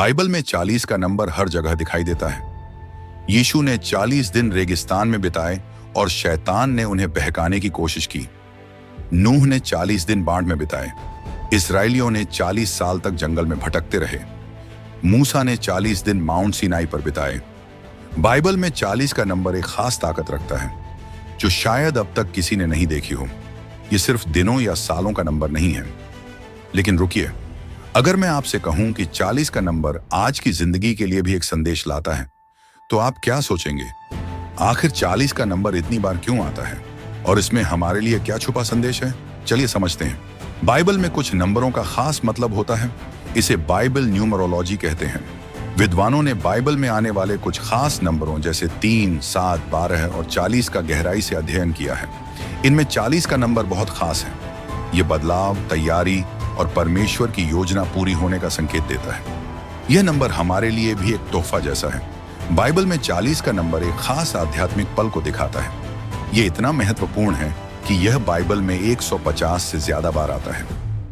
Bible में 40 का number हर जगह दिखाई देता है। यीशु ने 40 दिन रेगिस्तान में बिताए और शैतान ने उन्हें बहकाने की कोशिश की। नूह ने 40 दिन बाढ़ में बिताए। इसराइलियों ने 40 साल तक जंगल में भटकते रहे। मूसा ने 40 दिन माउंट सिनाई पर बिताए। बाइबल में 40 का नंबर एक खास ताकत रखता है जो शायद अब तक किसी ने नहीं देखी हो। ये सिर्फ दिनों या सालों का नंबर नहीं है। लेकिन रुकिए, अगर मैं आपसे कहूं कि 40 का नंबर आज की जिंदगी के लिए भी एक संदेश लाता है, तो आप क्या सोचेंगे? आखिर 40 का नंबर इतनी बार क्यों आता है और इसमें हमारे लिए क्या छुपा संदेश है? चलिए समझते हैं। बाइबल में कुछ नंबरों का खास मतलब होता है। इसे बाइबल न्यूमरोलॉजी कहते हैं। विद्वानों ने बाइबल में आने वाले कुछ खास नंबरों जैसे 3, 7, 12 और 40 का गहराई से अध्ययन किया है। इनमें 40 का नंबर बहुत खास है। ये बदलाव, तैयारी और परमेश्वर की योजना पूरी होने का संकेत देता है। यह नंबर हमारे लिए भी एक तोहफा जैसा है। बाइबल में 40 का नंबर एक खास आध्यात्मिक पल को दिखाता है। यह इतना महत्वपूर्ण है कि यह बाइबल में 150 से ज्यादा बार आता है।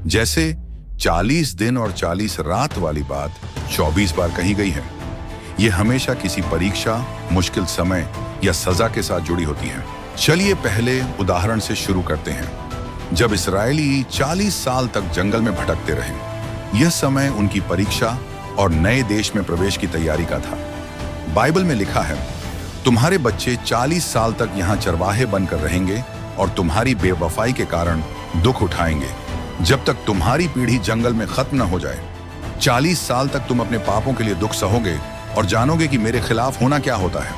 जैसे 40 दिन और 40 रात वाली बात 24 बार कही गई है। यह हमेशा किसी परीक्षा, मुश्किल समय या सजा के साथ जुड़ी होती है। चलिए पहले उदाहरण से शुरू करते हैं। जब इस्राएली 40 साल तक जंगल में भटकते रहे, यह समय उनकी परीक्षा और नए देश में प्रवेश की तैयारी का था। बाइबल में लिखा है, तुम्हारे बच्चे 40 साल तक यहाँ चरवाहे बनकर रहेंगे और तुम्हारी बेवफाई के कारण दुख उठाएंगे जब तक तुम्हारी पीढ़ी जंगल में खत्म न हो जाए। 40 साल तक तुम अपने पापों के लिए दुख सहोगे और जानोगे कि मेरे खिलाफ होना क्या होता है।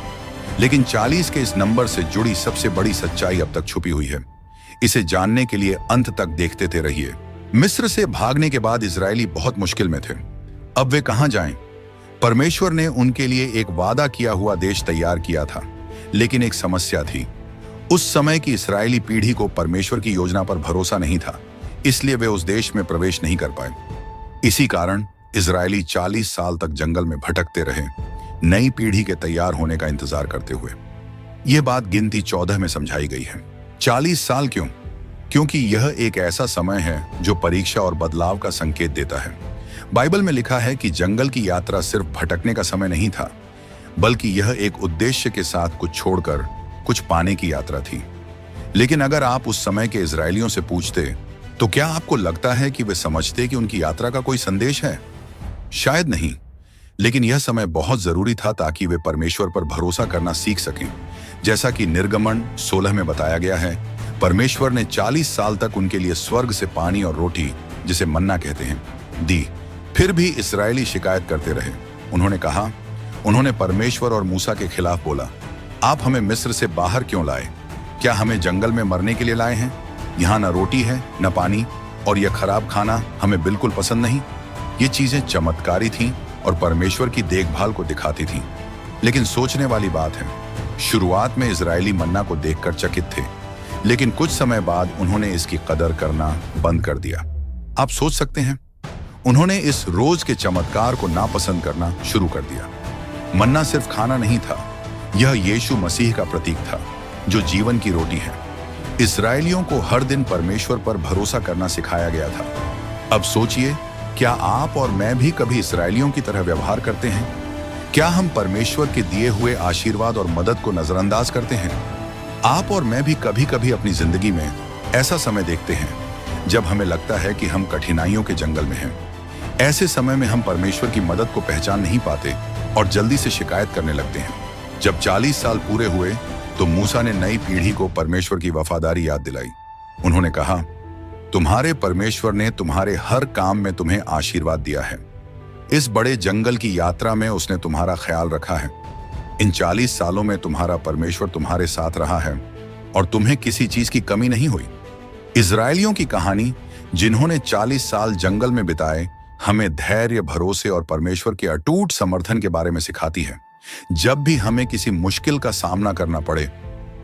लेकिन 40 के इस नंबर से जुड़ी सबसे बड़ी सच्चाई अब तक छुपी हुई है। इसे जानने के लिए अंत तक देखते थे रहिए। मिस्र से भागने के बाद इजरायली बहुत मुश्किल में थे। अब वे कहां जाएं? परमेश्वर ने उनके लिए एक वादा किया हुआ देश तैयार किया था, लेकिन एक समस्या थी। उस समय की इस्राएली पीढ़ी को परमेश्वर की योजना पर भरोसा नहीं था, इसलिए वे उस देश में प्रवेश नहीं कर पाए। इसी कारण इजरायली 40 साल तक जंगल में भटकते रहे, नई पीढ़ी के तैयार होने का इंतजार करते हुए। यह बात गिनती 14 में समझाई गई है। 40 साल क्यों? क्योंकि यह एक ऐसा समय है जो परीक्षा और बदलाव का संकेत देता है। बाइबल में लिखा है कि जंगल की यात्रा सिर्फ भटकने का समय नहीं था, बल्कि यह एक उद्देश्य के साथ कुछ छोड़कर कुछ पाने की यात्रा थी। लेकिन अगर आप उस समय के इजरायलियों से पूछते, तो क्या आपको लगता है कि वे समझते कि उनकी यात्रा का कोई संदेश है? शायद नहीं, लेकिन यह समय बहुत जरूरी था ताकि वे परमेश्वर पर भरोसा करना सीख सकें। जैसा कि निर्गमन 16 में बताया गया है, परमेश्वर ने 40 साल तक उनके लिए स्वर्ग से पानी और रोटी, जिसे मन्ना कहते हैं, दी। फिर भी इस्राएली शिकायत करते रहे। उन्होंने कहा, उन्होंने परमेश्वर और मूसा के खिलाफ बोला, आप हमें मिस्र से बाहर क्यों लाए? क्या हमें जंगल में मरने के लिए लाए हैं? यहाँ न रोटी है न पानी, और यह खराब खाना हमें बिल्कुल पसंद नहीं। ये चीजें चमत्कारी थीं और परमेश्वर की देखभाल को दिखाती थीं। लेकिन सोचने वाली बात है, शुरुआत में इजरायली मन्ना को देखकर चकित थे, लेकिन कुछ समय बाद उन्होंने इसकी कदर करना बंद कर दिया। आप सोच सकते हैं, उन्होंने इस रोज के चमत्कार को नापसंद करना शुरू कर दिया। मन्ना सिर्फ खाना नहीं था, यह यीशु मसीह का प्रतीक था, जो जीवन की रोटी है। इस्राएलियों को हर दिन परमेश्वर पर भरोसा करना सिखाया गया था। अब सोचिए, क्या आप और मैं भी कभी इस्राएलियों की तरह व्यवहार करते हैं? क्या हम परमेश्वर के दिए हुए आशीर्वाद और मदद को नजरअंदाज करते हैं? आप और मैं भी कभी कभी अपनी जिंदगी में ऐसा समय देखते हैं जब हमें लगता है कि हम कठिनाइयों के जंगल में हैं। ऐसे समय में हम परमेश्वर की मदद को पहचान नहीं पाते और जल्दी से शिकायत करने लगते हैं। जब 40 साल पूरे हुए तो मूसा ने नई पीढ़ी को परमेश्वर की वफादारी याद दिलाई। उन्होंने कहा, तुम्हारे परमेश्वर ने तुम्हारे हर काम में तुम्हें आशीर्वाद दिया है। इस बड़े जंगल की यात्रा में उसने तुम्हारा ख्याल रखा है। इन 40 सालों में तुम्हारा परमेश्वर तुम्हारे साथ रहा है और तुम्हें किसी चीज की कमी नहीं हुई। इजरायलियों की कहानी, जिन्होंने 40 साल जंगल में बिताए, हमें धैर्य, भरोसे और परमेश्वर के अटूट समर्थन के बारे में सिखाती है। जब भी हमें किसी मुश्किल का सामना करना पड़े,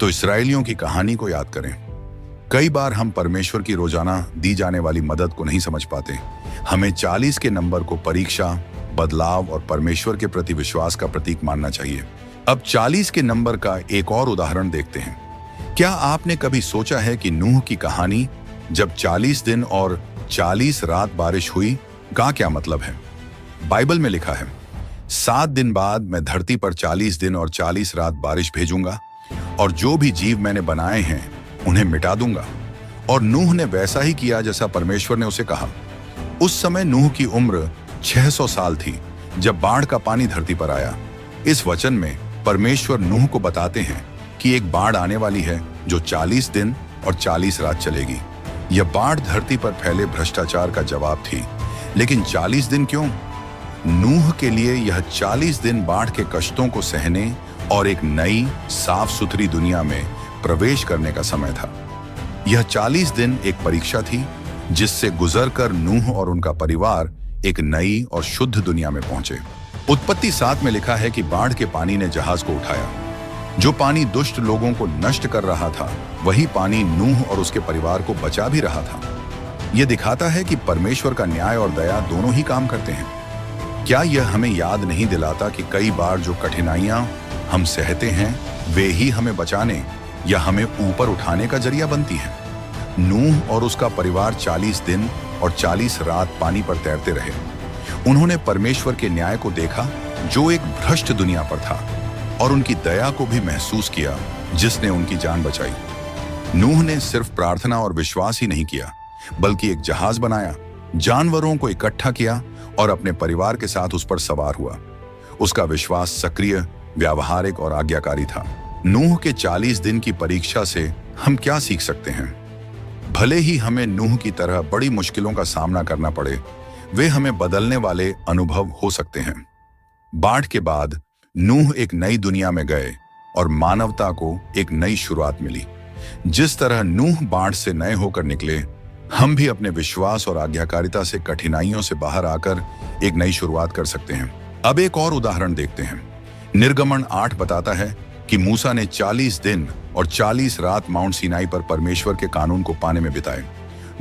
तो इस्राएलियों की कहानी को याद करें। कई बार हम परमेश्वर की रोजाना दी जाने वाली मदद को नहीं समझ पाते। हमें 40 के नंबर को परीक्षा, बदलाव और परमेश्वर के प्रति विश्वास का प्रतीक मानना चाहिए। अब 40 के नंबर का एक और उदाहरण देखते हैं। क्या आपने कभी सोचा है कि नूह की कहानी, जब 40 दिन और 40 रात बारिश हुई, का क्या मतलब है? बाइबल में लिखा है, 7 दिन बाद मैं धरती पर 40 दिन और 40 रात बारिश भेजूंगा और जो भी जीव मैंने बनाए हैं उन्हें मिटा दूंगा। और नूह ने वैसा ही किया जैसा परमेश्वर ने उसे कहा। उस समय नूह की उम्र 600 साल थी जब बाढ़ का पानी धरती पर आया। इस वचन में परमेश्वर नूह को बताते हैं कि एक बाढ़ आने वाली है जो 40 दिन और 40 रात चलेगी। यह बाढ़ धरती पर फैले भ्रष्टाचार का जवाब थी। लेकिन 40 दिन क्यों? नूह के लिए यह 40 दिन बाढ़ के कष्टों को सहने और एक नई साफ सुथरी दुनिया में प्रवेश करने का समय था। यह 40 दिन एक परीक्षा थी जिससे गुजरकर नूह और उनका परिवार एक नई और शुद्ध दुनिया में पहुंचे। उत्पत्ति 7 में लिखा है कि बाढ़ के पानी ने जहाज को उठाया। जो पानी दुष्ट लोगों को नष्ट कर रहा था, वही पानी नूह और उसके परिवार को बचा भी रहा था। यह दिखाता है कि परमेश्वर का न्याय और दया दोनों ही काम करते हैं। क्या यह हमें याद नहीं दिलाता कि कई बार जो कठिनाइयां हम सहते हैं वे ही हमें बचाने या हमें ऊपर उठाने का जरिया बनती हैं? नूह और उसका परिवार 40 दिन और 40 रात पानी पर तैरते रहे। उन्होंने परमेश्वर के न्याय को देखा जो एक भ्रष्ट दुनिया पर था, और उनकी दया को भी महसूस किया जिसने उनकी जान बचाई। नूह ने सिर्फ प्रार्थना और विश्वास ही नहीं किया, बल्कि एक जहाज बनाया, जानवरों को इकट्ठा किया और अपने परिवार के साथ उस पर सवार हुआ। उसका विश्वास सक्रिय, व्यावहारिक और आज्ञाकारी था। नूह के 40 दिन की परीक्षा से हम क्या सीख सकते हैं? भले ही हमें नूह की तरह बड़ी मुश्किलों का सामना करना पड़े, वे हमें बदलने वाले अनुभव हो सकते हैं। बाढ़ के बाद नूह एक नई दुनिया में गए और मानवता को एक नई शुरुआत मिली। जिस तरह नूह बाढ़ से नए होकर निकले, हम भी अपने विश्वास और आज्ञाकारिता से कठिनाइयों से बाहर आकर एक नई शुरुआत कर सकते हैं। अब एक और उदाहरण देखते हैं। निर्गमन 8 बताता है कि मूसा ने 40 दिन और 40 रात माउंट सीनाई पर परमेश्वर के कानून को पाने में बिताए।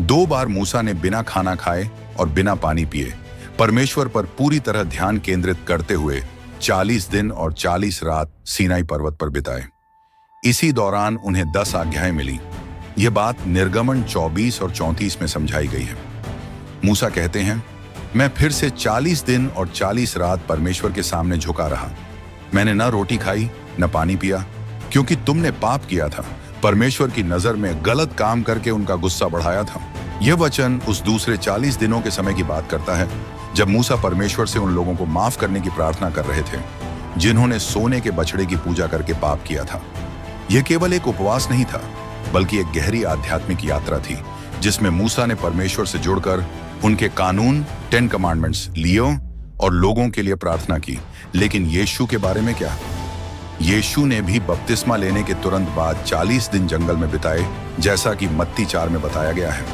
2 बार मूसा ने बिना खाना खाए और बिना पानी पिए परमेश्वर पर पूरी तरह ध्यान केंद्रित करते हुए 40 दिन और 40 रात सीनाई पर्वत पर बिताए। इसी दौरान उन्हें 10 आज्ञाएं मिली। यह बात निर्गमन 24 और 34 में समझाई गई है। मूसा कहते हैं, मैं फिर से 40 दिन और 40 रात परमेश्वर के सामने झुका रहा। मैंने न रोटी खाई न पानी पिया, क्योंकि तुमने पाप किया था, परमेश्वर की नजर में गलत काम करके उनका गुस्सा बढ़ाया था। यह वचन उस दूसरे 40 दिनों के समय की बात करता है जब मूसा परमेश्वर से उन लोगों को माफ करने की प्रार्थना कर रहे थे जिन्होंने सोने के बछड़े की पूजा करके पाप किया था। यह केवल एक उपवास नहीं था, बल्कि एक गहरी आध्यात्मिक यात्रा थी जिसमें मूसा ने परमेश्वर से जुड़कर उनके कानून 10 कमांडमेंट्स लिए और लोगों के लिए प्रार्थना की। लेकिन यीशु के बारे में क्या? यीशु ने भी बपतिस्मा लेने के तुरंत बाद 40 दिन जंगल में बिताए, जैसा कि मत्ती 4 में बताया गया है।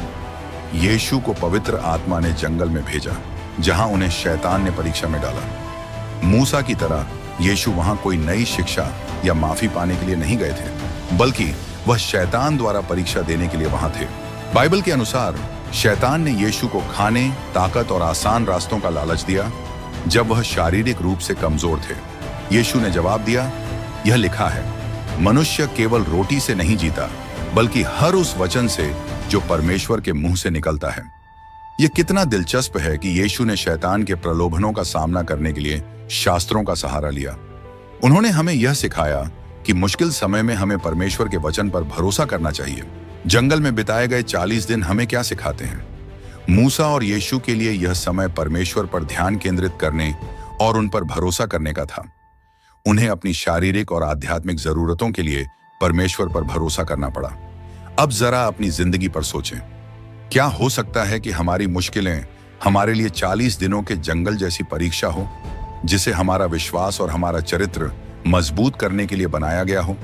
यीशु को पवित्र आत्मा ने जंगल में भेजा, जहां उन्हें शैतान ने परीक्षा में डाला। मूसा की तरह यीशु वहां कोई नई शिक्षा या माफी पाने के लिए नहीं गए थे, बल्कि वह शैतान द्वारा परीक्षा देने के लिए वहां थे। बाइबल के अनुसार शैतान ने यीशु को खाने, ताकत और आसान रास्तों का लालच दिया जब वह शारीरिक रूप से कमजोर थे। यीशु ने जवाब दिया, यह लिखा है, मनुष्य केवल रोटी से नहीं जीता, बल्कि हर उस वचन से जो परमेश्वर के मुंह से निकलता है। यह कितना दिलचस्प है कि यीशु ने शैतान के प्रलोभनों का सामना करने के लिए शास्त्रों का सहारा लिया। उन्होंने हमें यह सिखाया कि मुश्किल समय में हमें परमेश्वर के वचन पर भरोसा करना चाहिए। जंगल में बिताए गए 40 दिन हमें क्या सिखाते हैं? मूसा और यीशु के लिए यह समय परमेश्वर पर ध्यान केंद्रित करने और उन पर भरोसा करने का था। उन्हें अपनी शारीरिक और आध्यात्मिक जरूरतों के लिए परमेश्वर पर भरोसा करना पड़ा। अब जरा अपनी जिंदगी पर सोचें। क्या हो सकता है कि हमारी मुश्किलें हमारे लिए 40 दिनों के जंगल जैसी परीक्षा हो, जिसे हमारा विश्वास और हमारा चरित्र मजबूत करने के लिए बनाया गया हो?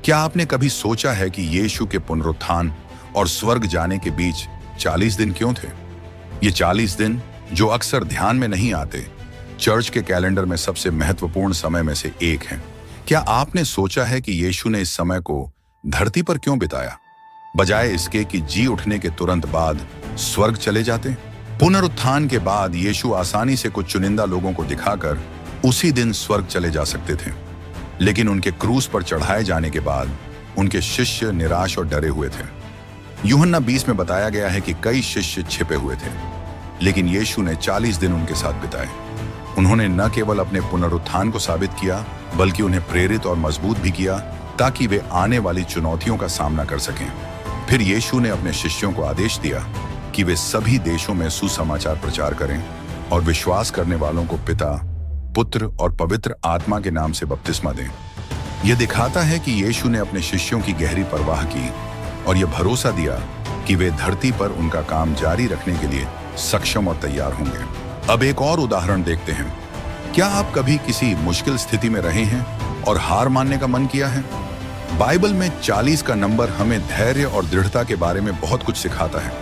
क्या आपने कभी सोचा है कि यीशु के पुनरुत्थान और स्वर्ग जाने के बीच 40 दिन क्यों थे? ये 40 दिन जो अक्सर ध्यान में नहीं आते, चर्च के कैलेंडर में सबसे महत्वपूर्ण समय में से एक है। क्या आपने सोचा है कि यीशु ने इस समय को धरती पर क्यों बिताया, बजाय इसके कि जी उठने के तुरंत बाद स्वर्ग चले जाते? पुनरुत्थान के बाद यीशु आसानी से कुछ चुनिंदा लोगों को दिखाकर उसी दिन स्वर्ग चले जा सकते थे, लेकिन उनके क्रूस पर चढ़ाए जाने के बाद उनके शिष्य निराश और डरे हुए थे। यूहन्ना 20 में बताया गया है कि कई शिष्य छिपे हुए थे। लेकिन यीशु ने 40 दिन उनके साथ बिताए। उन्होंने न केवल अपने पुनरुत्थान को साबित किया, बल्कि उन्हें प्रेरित और मजबूत भी किया ताकि वे आने वाली चुनौतियों का सामना कर सकें। फिर यीशु ने अपने शिष्यों को आदेश दिया कि वे सभी देशों में सुसमाचार प्रचार करें और विश्वास करने वालों को पिता, पुत्र और पवित्र आत्मा के नाम से बपतिस्मा दें। यह दिखाता है कि यीशु ने अपने शिष्यों की गहरी परवाह की और यह भरोसा दिया कि वे धरती पर उनका काम जारी रखने के लिए सक्षम और तैयार होंगे। अब एक और उदाहरण देखते हैं। क्या आप कभी किसी मुश्किल स्थिति में रहे हैं और हार मानने का मन किया है? बाइबल में 40 का नंबर हमें धैर्य और दृढ़ता के बारे में बहुत कुछ सिखाता है,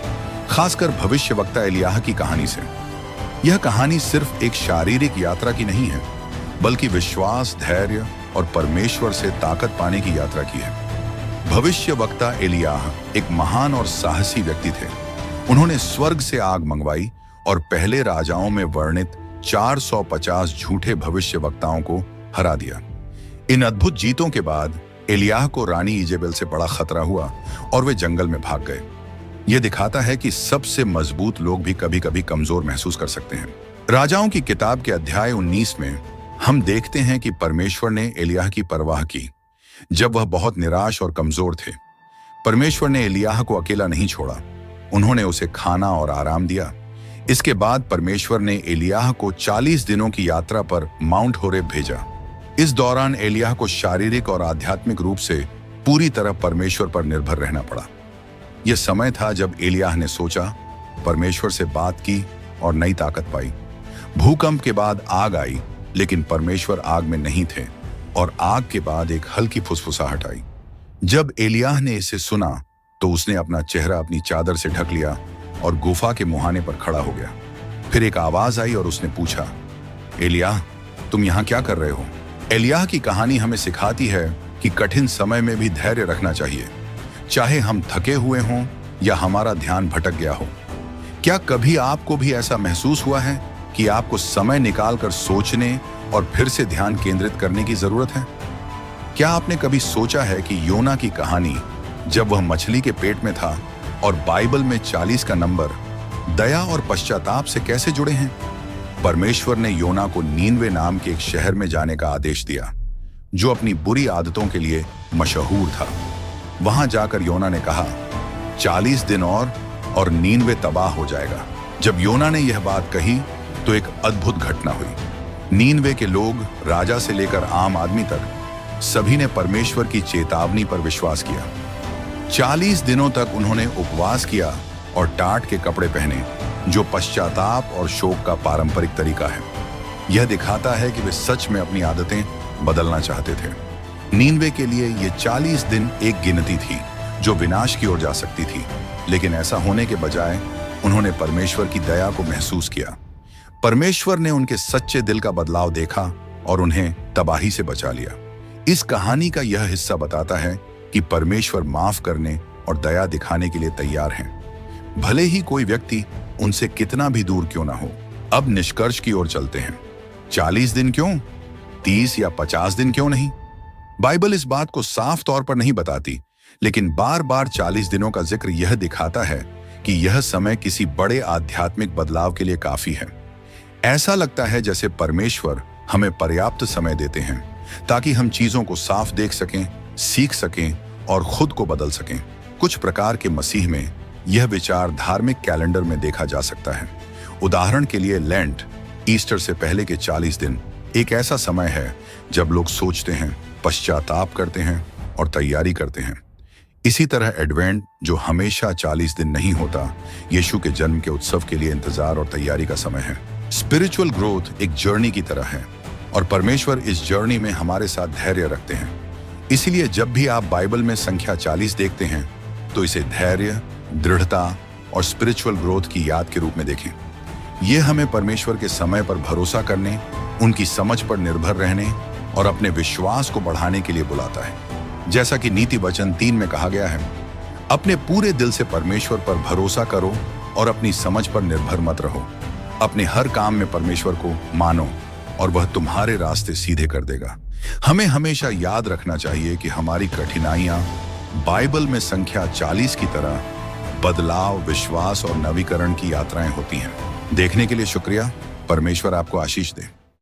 खासकर भविष्यवक्ता एलियाह की कहानी से। यह कहानी सिर्फ एक शारीरिक यात्रा की नहीं है, बल्कि विश्वास, धैर्य और परमेश्वर से ताकत पाने की यात्रा की है। भविष्यवक्ता एलियाह एक महान और साहसी व्यक्ति थे। उन्होंने स्वर्ग से आग मंगवाई और पहले राजाओं में वर्णित 450 झूठे भविष्यवक्ताओं को हरा दिया। इन अद्भुत जीतों के बाद एलियाह को रानी इजेबेल से बड़ा खतरा हुआ और वे जंगल में भाग गए। यह दिखाता है कि सबसे मजबूत लोग भी कभी कभी कमजोर महसूस कर सकते हैं। राजाओं की किताब के अध्याय 19 में हम देखते हैं कि परमेश्वर ने एलियाह की परवाह की जब वह बहुत निराश और कमजोर थे। परमेश्वर ने एलियाह को अकेला नहीं छोड़ा, उन्होंने उसे खाना और आराम दिया। इसके बाद परमेश्वर ने एलियाह को 40 दिनों की यात्रा पर माउंट होरेब भेजा। इस दौरान एलियाह को शारीरिक और आध्यात्मिक रूप से पूरी तरह परमेश्वर पर निर्भर रहना पड़ा। यह समय था जब एलियाह ने सोचा, परमेश्वर से बात की और नई ताकत पाई। भूकंप के बाद आग आई, लेकिन परमेश्वर आग में नहीं थे और आग के बाद एक हल्की फुसफुसाहट आई। जब एलियाह ने इसे सुना तो उसने अपना चेहरा अपनी चादर से ढक लिया और गुफा के मुहाने पर खड़ा हो गया। फिर एक आवाज आई और उसने पूछा, एलियाह, तुम यहां क्या कर रहे हो? एलियाह की कहानी हमें सिखाती है कि कठिन समय में भी धैर्य रखना चाहिए, चाहे हम थके हुए हों या हमारा ध्यान भटक गया हो। क्या कभी आपको भी ऐसा महसूस हुआ है कि आपको समय निकालकर सोचने और फिर से ध्यान केंद्रित करने की जरूरत है? क्या आपने कभी सोचा है कि योना की कहानी, जब वह मछली के पेट में था, और बाइबल में 40 का नंबर दया और पश्चाताप से कैसे जुड़े हैं? परमेश्वर ने योना को नीनवे नाम के एक शहर में जाने का आदेश दिया, जो अपनी बुरी आदतों के लिए मशहूर था। वहां जाकर योना ने कहा, 40 दिन और नीनवे तबाह हो जाएगा। जब योना ने यह बात कही तो एक अद्भुत घटना हुई। नीनवे के लोग, राजा से लेकर आम आदमी तक, सभी ने परमेश्वर की चेतावनी पर विश्वास किया। 40 दिनों तक उन्होंने उपवास किया और टाट के कपड़े पहने, जो पश्चाताप और शोक का पारंपरिक तरीका है। यह दिखाता है कि वे सच में अपनी आदतें बदलना चाहते थे। नीनवे के लिए ये 40 दिन एक गिनती थी जो विनाश की ओर जा सकती थी, लेकिन ऐसा होने के बजाय उन्होंने परमेश्वर की दया को महसूस किया। परमेश्वर ने उनके सच्चे दिल का बदलाव देखा और उन्हें तबाही से बचा लिया। इस कहानी का यह हिस्सा बताता है कि परमेश्वर माफ करने और दया दिखाने के लिए तैयार हैं, भले ही कोई व्यक्ति उनसे कितना भी दूर क्यों ना हो। अब निष्कर्ष की ओर चलते हैं। 40 दिन क्यों? 30 या 50 दिन क्यों नहीं? बाइबल इस बात को साफ तौर पर नहीं बताती, लेकिन बार बार 40 दिनों का जिक्र यह दिखाता है कि यह समय किसी बड़े आध्यात्मिक बदलाव के लिए काफी है। ऐसा लगता है जैसे परमेश्वर हमें पर्याप्त समय देते हैं ताकि हम चीजों को साफ देख सकें, सीख सकें और खुद को बदल सकें। कुछ प्रकार के मसीह में यह विचार धार्मिक कैलेंडर में देखा जा सकता है। उदाहरण के लिए लेंट, ईस्टर से पहले के 40 दिन एक ऐसा समय है जब लोग सोचते हैं, पश्चाताप करते हैं और तैयारी करते हैं। इसी तरह एडवेंट, जो हमेशा 40 दिन नहीं होता, यीशु के जन्म के उत्सव के लिए इंतजार और तैयारी का समय है। स्पिरिचुअल ग्रोथ एक जर्नी की तरह है और परमेश्वर इस जर्नी में हमारे साथ धैर्य रखते हैं। इसलिए जब भी आप बाइबल में संख्या 40 देखते हैं तो इसे धैर्य, दृढ़ता और स्पिरिचुअल ग्रोथ की याद के रूप में देखें। यह हमें परमेश्वर के समय पर भरोसा करने, उनकी समझ पर निर्भर रहने और अपने विश्वास को बढ़ाने के लिए बुलाता है। जैसा कि नीति वचन 3 में कहा गया है, अपने पूरे दिल से परमेश्वर पर भरोसा करो और अपनी समझ पर निर्भर मत रहो। अपने हर काम में परमेश्वर को मानो और वह तुम्हारे रास्ते सीधे कर देगा। हमें हमेशा याद रखना चाहिए कि हमारी कठिनाइयां बाइबल में संख्या 40 की तरह बदलाव, विश्वास और नवीकरण की यात्राएं होती हैं। देखने के लिए शुक्रिया। परमेश्वर आपको आशीष दे।